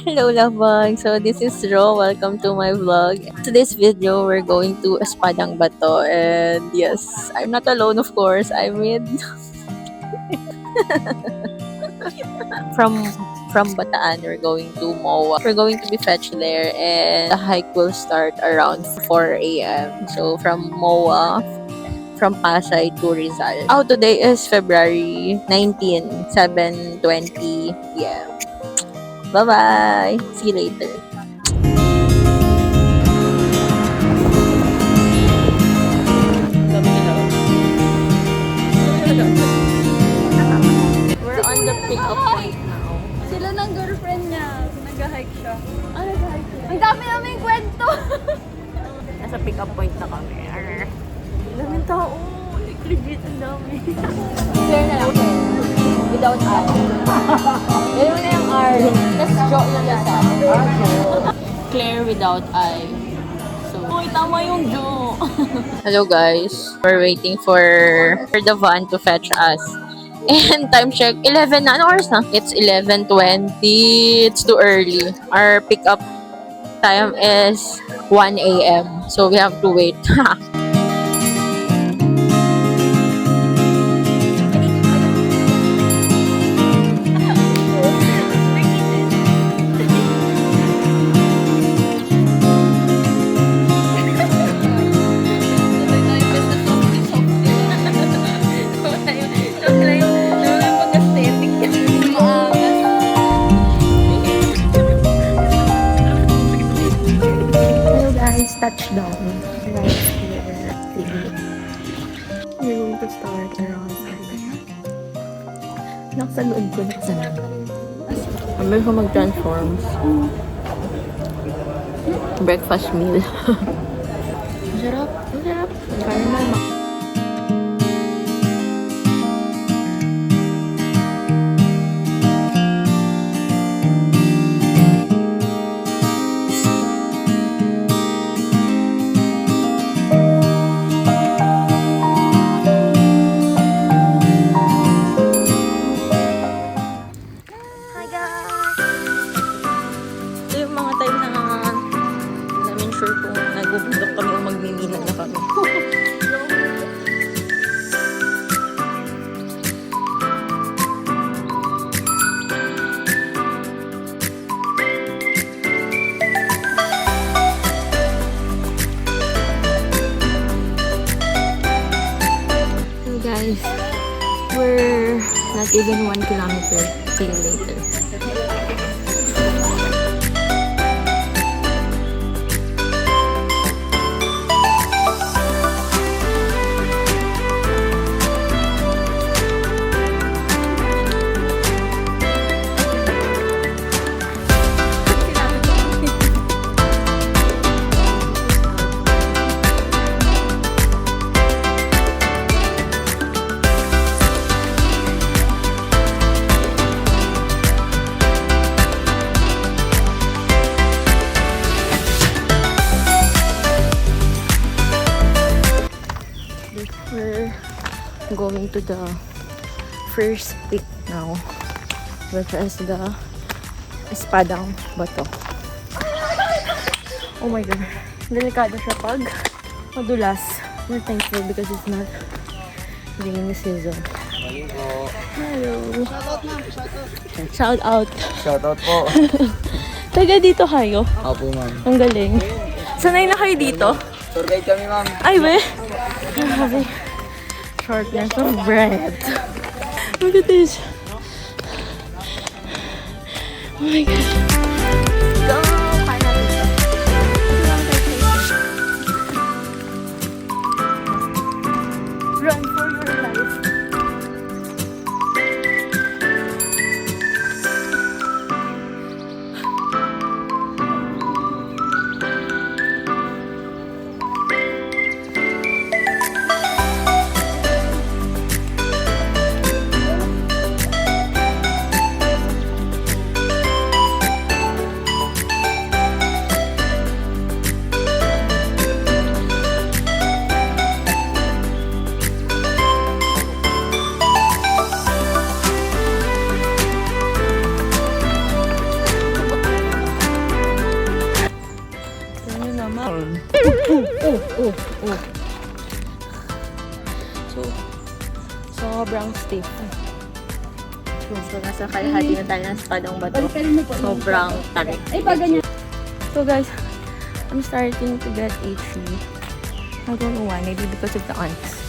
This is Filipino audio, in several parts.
Hello, Labang! So, this is Ro. Welcome to my vlog. Today's video, we're going to Espadang Bato. And yes, I'm not alone, of course. I'm with... from Bataan, we're going to MOA. We're going to be fetched there. And the hike will start around 4 a.m. So, from MOA, from Pasay to Rizal. Oh, today is February 19, 7:20 p.m. Bye-bye! See you later! We're on the pick-up point now. Sila ng girlfriend niya. Nag-hike siya. Ah, nag-hike siya. Ang dami naming kwento! Nasa pick-up point na kami. Daming tao. Legit, ang dami. Claire na lang, Claire. Without R. Meron mo na yung R. Tapos joke lang yata. Claire without I. So, uy, tama yung Jo. Hello guys. We're waiting for the van to fetch us. And time check, 11 na. Ano oras na? It's 11:20. It's too early. Our pickup time is 1 a.m. So we have to wait. Touchdown right here. We're going to start around 7. Nasa loob ko na sana. Kami ko mag-transforms. Breakfast meal. Masarap. Masarap. Kaya naman. Ito yung mga time na namin sure kung nagbubundok kami o magmimilag na kami. So guys, we're not even 1 kilometer. See you later. We're going to the first peak now, which is the Espadang Bato. Oh my god, delikado siya pag madulas. We're thankful because it's not rainy season. Hello. Shout out. Shoutout po. Taga dito kayo. Opo, ma'am. Ang galing. Sanay na kayo dito? Tour guide kami, ma'am. Ay, we. Grabe. Shortness of breath. Look at this. Oh my gosh. Go! Run for your life. sobrang stiff. So, nasa kalahati na tayo ng Espadang Bato. Sobrang tarik. So guys, I'm starting to get itchy. I don't know why. Maybe because of the ants.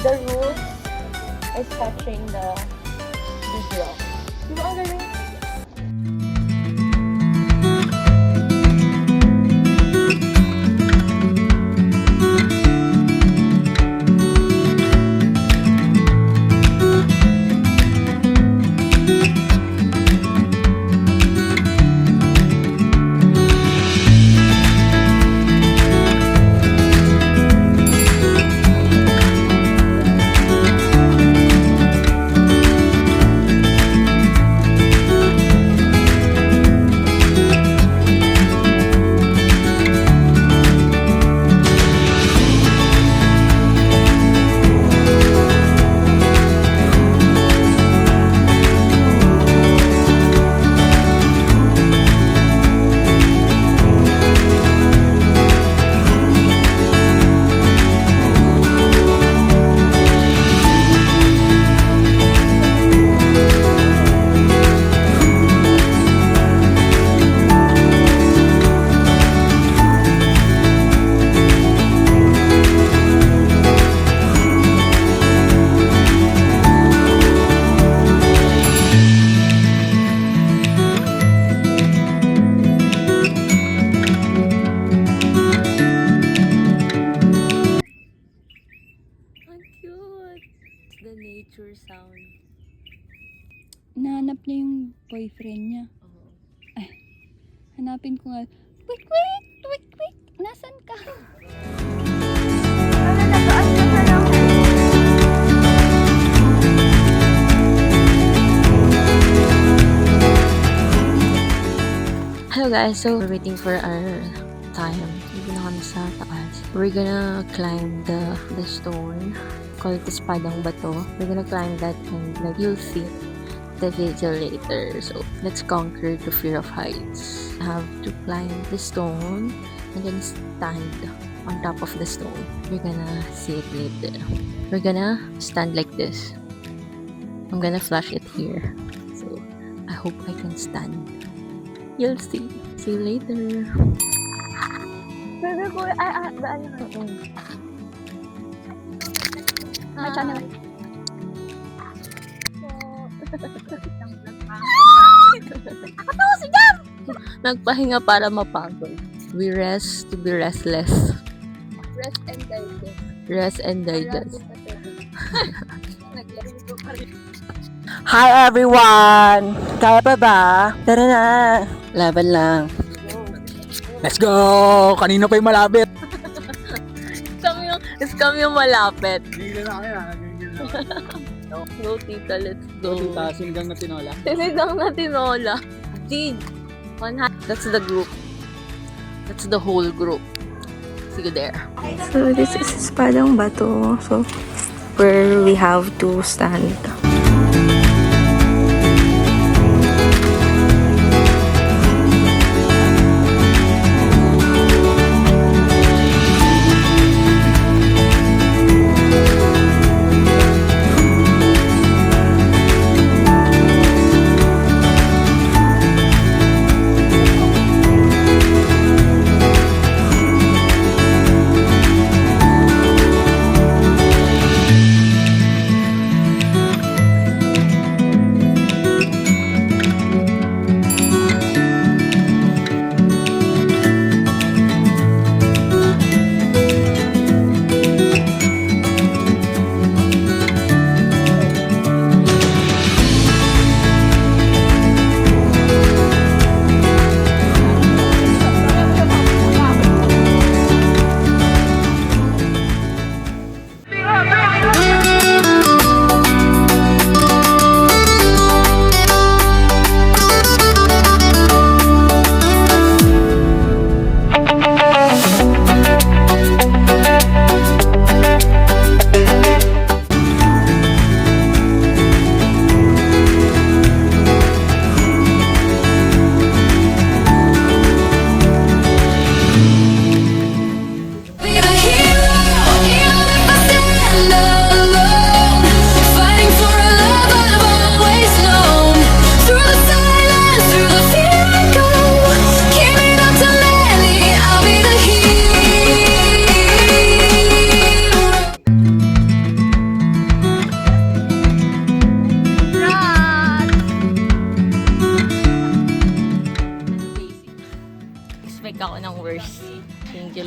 The root is touching the big rock. Diba ang galing? The nature sound. Nahanap niya yung boyfriend niya. Ay, hanapin ko nga. Wait, wait, wait, wait. Nasaan ka? Hello guys, so we're waiting for our time. Dito na kami sa taas. We're gonna climb the stone. Call it the Espadang Bato. We're gonna climb that and like you'll see the video later. So let's conquer the fear of heights. I have to climb the stone and then stand on top of the stone. We're gonna see it later. We're gonna stand like this. I'm gonna flash it here. So I hope I can stand. You'll see. See you later. Pwede ko, daan na ako. Hi, channel. Nagpahinga para mapagod. We rest to be restless. Rest and digest. Rest and digest. Hi everyone! Kaya pa ba? Tara na! Laban lang. Let's go! Kanino pa yung malapit? Scam yung malapit. Gila na kaya. Go tita, let's go. Sinigang na tinola. Sinigang na tinola. Gee, that's the group. That's the whole group. See you there. So this is Espadang Bato. So where we have to stand.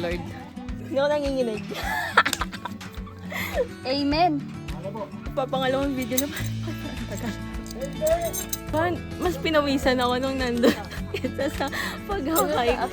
Lord. Hindi ako nanginginig. Amen. Papangalawang video na mas pinawisan ako nung nandun kaysa sa pag-hike.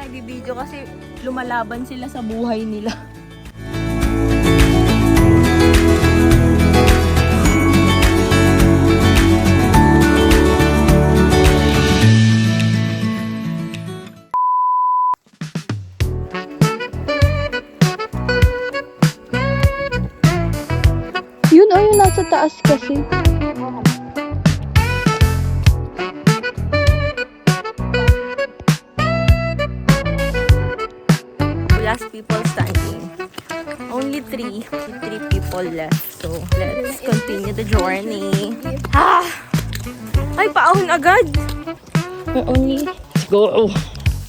Nagbibideo kasi lumalaban sila sa buhay nila. Yun o, yung nasa taas kasi. Last people standing. Only three people left. So, let's continue the journey. Ah! Ay, paahon agad! Only. Let's go!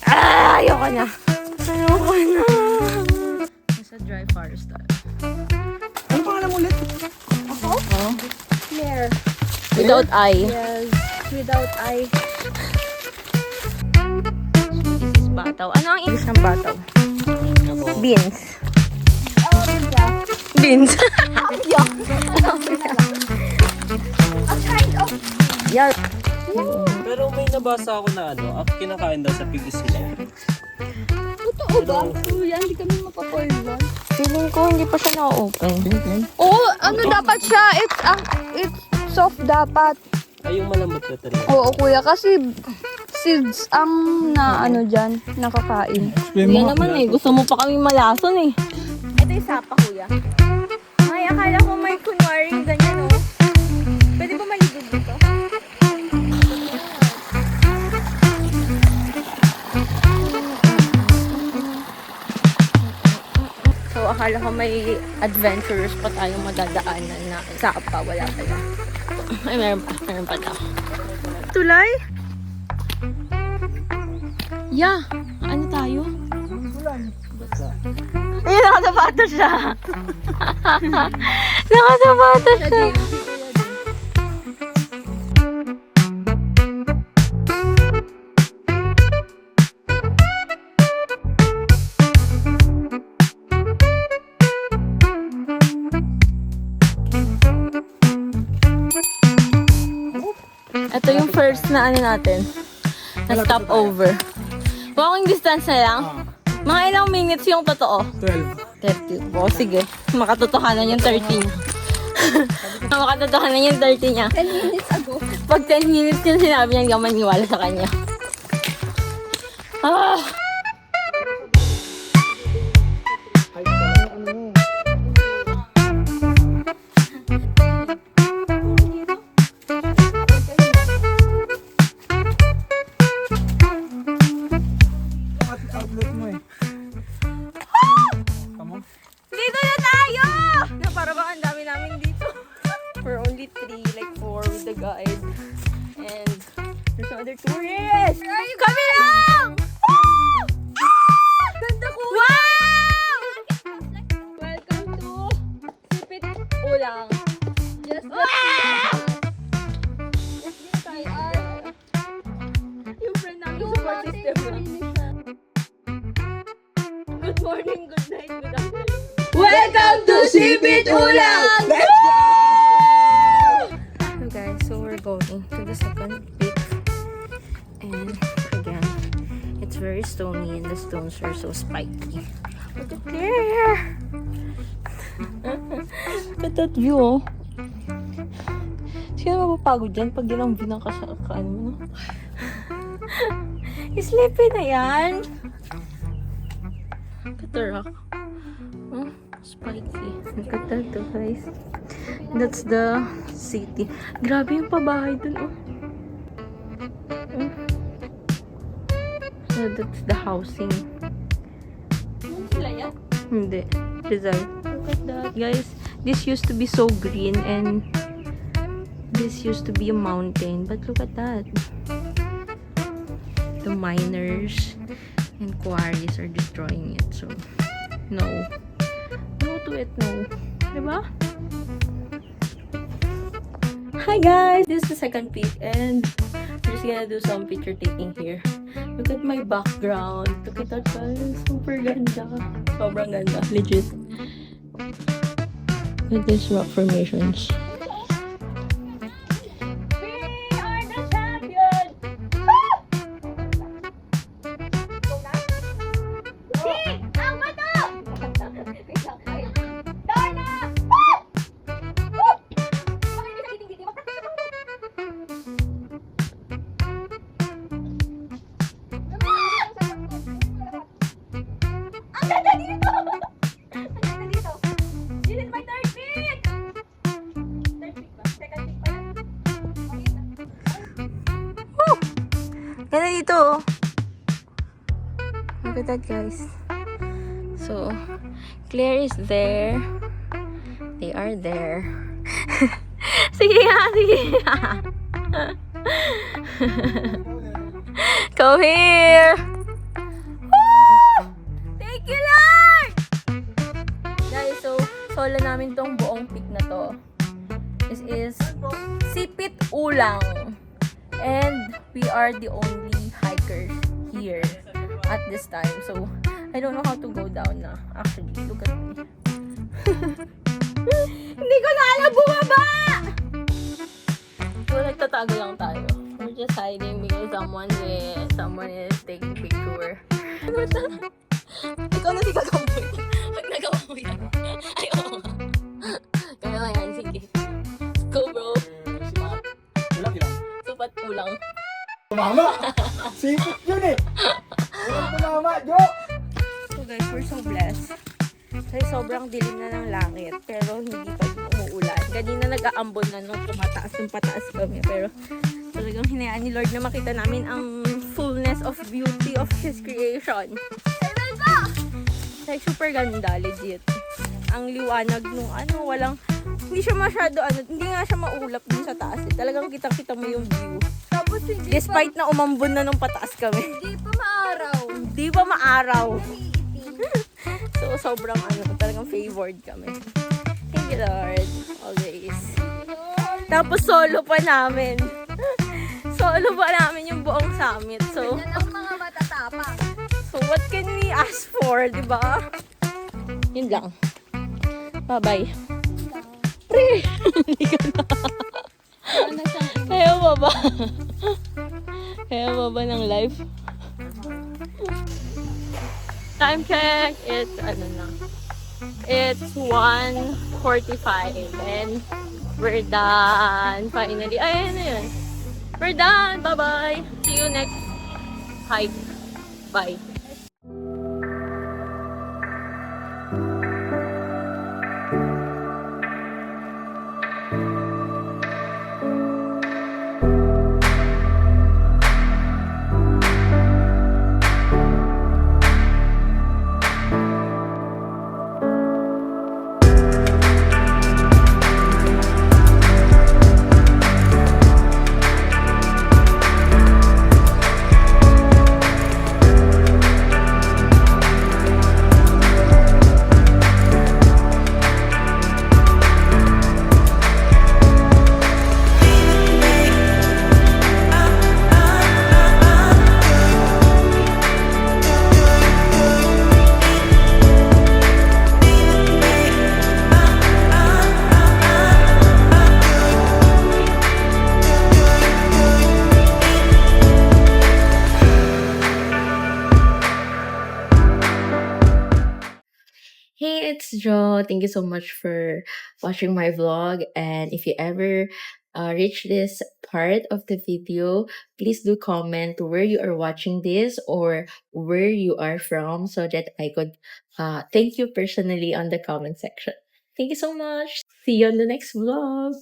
Ah! Ayoko na! Ayoko na! Nasa dry forest tayo. Ano pangalan mo ulit? Claire. Without eye. Yes. Without eye. This is bataw. Ano ang English ng bataw? Beans. Beans. Yeah. Pero may nabasa ako na kinakain daw sa pig sila. Totoo ba? Kuya, hindi kami mapapoison. Feeling ko hindi pa siya na-open. Oo, ano dapat siya? It's soft dapat. Ay, yung malambot na talaga. Oo, kuya, kasi seeds ang dyan, nakakain. Kuya naman gusto mo pa kami malason eh. Ito yung sapa, kuya. Ay, akala ko may kunwari ganyan oh. Pwede ba maligid dito? So, akala ko may adventurous pa tayong madadaanan na sapa. Wala pala. Ay, meron pa daw. Tulay? Yeah. Ano tayo? Ay, nakasapatos siya. Nakasapatos siya. Ito yung first na natin. Na stop over. Walking distance na lang. Mga ilang minutes yung totoo? 12. 30. O, sige. Makatotohanan yung 30 niya. Makatotohanan yung 30 niya. 10 minutes ago. Pag 10 minutes yung sinabi niya, hindi ako maniwala sa kanya. Ah! Outlet mo eh. Come on. Dito na tayo! Na para bang ang dami namin dito. We're only 3, like 4 with the guide. And there's other tourists! Kami lang! Ganda ko! Wow! Welcome to Sipit Ulang. Just Yung friend namin support system. Good morning, good night, good afternoon. Welcome to Sipit Ulang! Okay, so we're going to the second peak. And again, it's very stony and the stones are so spiky. Look at there! Look at that view, oh. Sino mapapagod dyan pag yun ang view ng ano mo, no? Sleepy na yan! Look at the rock. Oh, spiky. Look at that, oh, guys. That's the city. Grabe yung pabahay dun, oh. So that's the housing. Hindi. Rizal. Look at that, guys. This used to be so green and this used to be a mountain. But look at that. The miners and quarries are destroying it. So, no. No to it, no. Diba? Hi guys! This is the second peak and we're just gonna do some picture taking here. Look at my background. Look at that, guys. Super ganda. Sobrang ganda. Legit. Look at these rock formations. Ganda dito. Look at that, guys. So, Claire is there. They are there. Sige nga, sige nga. Come here. Woo! Thank you, Lord! Guys, so, solo namin tong buong peak na to. This is Sipit Ulang. And we are the only hikers here at this time. So, I don't know how to go down na. Actually, look at me. Hindi ko na alam bumaba! So, nagtatago lang tayo. We're just hiding because someone is taking picture. Ikaw na di kagamoy. Pag nagamoy. Ay, oo. Kaya nga yan, sige. Go, bro. Supat ulang. Tumama! Sipit yun eh! Tumama, Jo! So guys, we're so blessed. Kasi sobrang dilim na ng langit. Pero hindi pa umuulan. Ganina nag-aambon na nung pataas kami. Pero talagang hinayaan ni Lord na makita namin ang fullness of beauty of His creation. Amen po! Like, super ganda, legit. Ang liwanag nung walang, hindi siya masyado, hindi nga siya maulap dun sa taas. Eh. Talagang kitang-kita mo yung view. Tapos hindi Despite na umambon na nung pataas kami. Hindi pa maaraw. Hindi pa maaraw. So, sobrang talagang favored kami. Thank you, Lord. Always. Tapos, solo pa namin. Solo pa namin yung buong summit. So, Yan ang mga matatapang. so what can we ask for, di ba? Yun lang. Bye-bye. Pre! Hindi ka na. Kaya ba ba? Kaya ba ba ng life? Time check. It's, it's 1:45 and we're done. Finally. Ay, yun. We're done. Bye-bye. See you next hike. Bye. Hey, it's Jo. Thank you so much for watching my vlog. And if you ever reach this part of the video, please do comment where you are watching this or where you are from so that I could thank you personally on the comment section. Thank you so much. See you on the next vlog.